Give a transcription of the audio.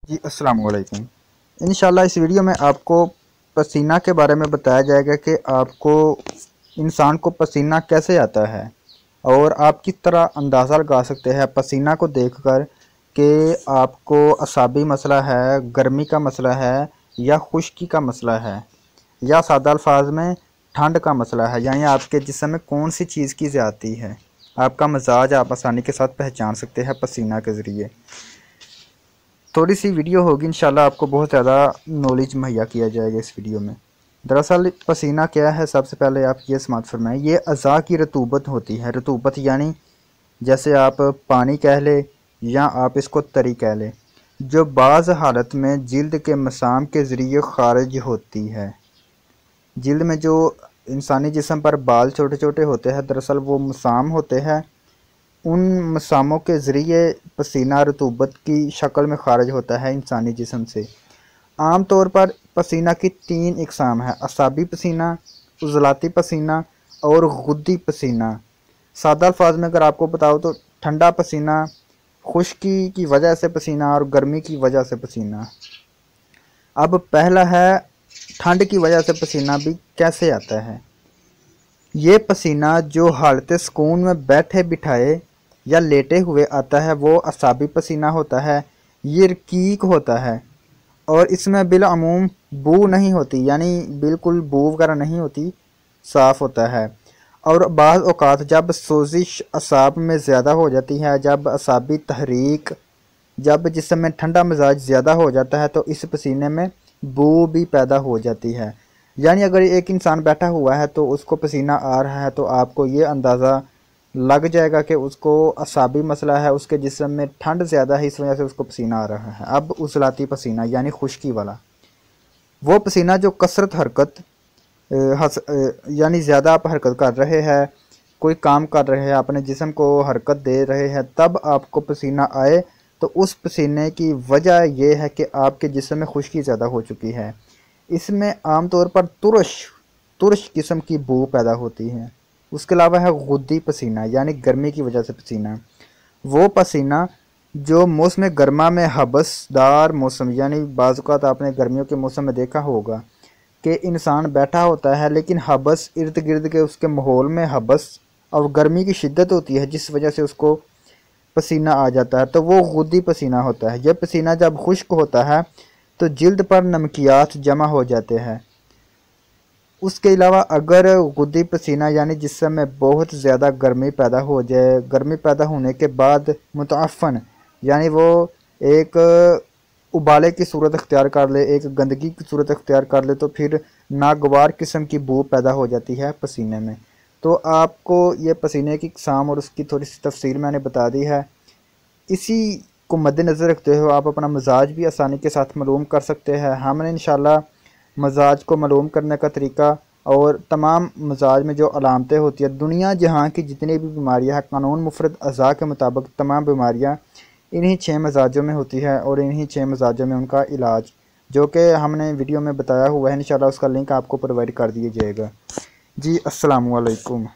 جی अस्सलाम वालेकुम। इंशाल्लाह इस वीडियो में आपको पसीना के बारे में बताया जाएगा कि आपको इंसान को पसीना कैसे आता है और आप किस तरह अंदाज़ा लगा सकते हैं पसीना को देखकर कि आपको असाबी मसला है, गर्मी का मसला है या खुश्की का मसला है या सादा अल्फाज में ठंड का मसला है, यानी आपके जिस्म में कौन सी चीज़ की ज़्यादती है। आपका मिजाज आप आसानी के साथ पहचान सकते हैं पसीना के ज़रिए। थोड़ी सी वीडियो होगी, इंशाल्लाह आपको बहुत ज़्यादा नॉलेज मुहैया किया जाएगा इस वीडियो में। दरअसल पसीना क्या है, सबसे पहले आप ये समात फरमाएं। ये अज़ा की रतूबत होती है। रतूबत यानी जैसे आप पानी कह ले या आप इसको तरी कह ले, जो बाज़ हालत में जिल्द के मसाम के ज़रिए ख़ारिज होती है। जिल्द में जो इंसानी जिस्म पर बाल छोटे छोटे होते हैं, दरअसल वो मसाम होते हैं। उन मसामों के ज़रिए पसीना रतूबत की शक्ल में ख़ारिज होता है इंसानी जिस्म से। आम तौर पर पसीना की 3 इक़साम है: असाबी पसीना, उज़लाती पसीना और गुद्दी पसीना। सादा अल्फाज में अगर आपको बताओ तो ठंडा पसीना, खुश्की की वजह से पसीना और गर्मी की वजह से पसीना। अब पहला है ठंड की वजह से पसीना भी कैसे आता है। ये पसीना जो हालत सुकून में बैठे बिठाए या लेटे हुए आता है वो असाबी पसीना होता है। ये रकीक होता है और इसमें बिलअमूम बू नहीं होती, यानी बिल्कुल बू वगैरह नहीं होती, साफ़ होता है। और बाज़ औक़ात जब सोजिश असाब में ज़्यादा हो जाती है, जब असाबी तहरीक, जब जिस्म में ठंडा मिजाज ज़्यादा हो जाता है, तो इस पसीने में बू भी पैदा हो जाती है। यानी अगर एक इंसान बैठा हुआ है तो उसको पसीना आ रहा है तो आपको ये अंदाज़ा लग जाएगा कि उसको असाबी मसला है, उसके जिस्म में ठंड ज़्यादा है, इस वजह से उसको पसीना आ रहा है। अब उज़लाती पसीना यानी खुश्की वाला, वो पसीना जो कसरत हरकत यानी ज़्यादा आप हरकत कर रहे हैं, कोई काम कर रहे हैं, अपने जिस्म को हरकत दे रहे हैं, तब आपको पसीना आए तो उस पसीने की वजह यह है कि आपके जिस्म में खुश्की ज़्यादा हो चुकी है। इसमें आम तौर पर तुरश किस्म की बू पैदा होती है। उसके अलावा है गुद्दी पसीना यानी गर्मी की वजह से पसीना। वो पसीना जो मौसम गर्मा में हबसदार मौसम, यानी बाज़ औक़ात आपने गर्मियों के मौसम में देखा होगा कि इंसान बैठा होता है लेकिन हबस इर्द गिर्द के उसके माहौल में हबस और गर्मी की शिद्दत होती है, जिस वजह से उसको पसीना आ जाता है, तो वो गुद्दी पसीना होता है। यह पसीना जब खुश्क होता है तो जिल्द पर नमकियात जमा हो जाते हैं। उसके अलावा अगर गुद्दी पसीना यानी जिस्म में बहुत ज़्यादा गर्मी पैदा हो जाए, गर्मी पैदा होने के बाद मुतअफ़्फ़न यानी वो एक उबाले की सूरत अख्तियार कर ले, एक गंदगी की सूरत अख्तियार कर ले, तो फिर नागवार किस्म की बू पैदा हो जाती है पसीने में। तो आपको ये पसीने की इक़साम और उसकी थोड़ी सी तफसील मैंने बता दी है। इसी को मद्देनज़र रखते हुए आप अपना मिजाज भी आसानी के साथ मालूम कर सकते हैं। हमने इंशाल्लाह मिजाज को मालूम करने का तरीका और तमाम मिजाज में जो अलामतें होती है, दुनिया जहाँ की जितनी भी बीमारियाँ हैं, कानून मुफरद अज़ा के मुताबिक तमाम बीमारियाँ इन्हीं 6 मिजाजों में होती है और इन्हीं 6 मिजाजों में उनका इलाज, जो कि हमने वीडियो में बताया हुआ है, इंशाल्लाह उसका लिंक आपको प्रोवाइड कर दिया जाएगा। जी अस्सलाम वालेकुम।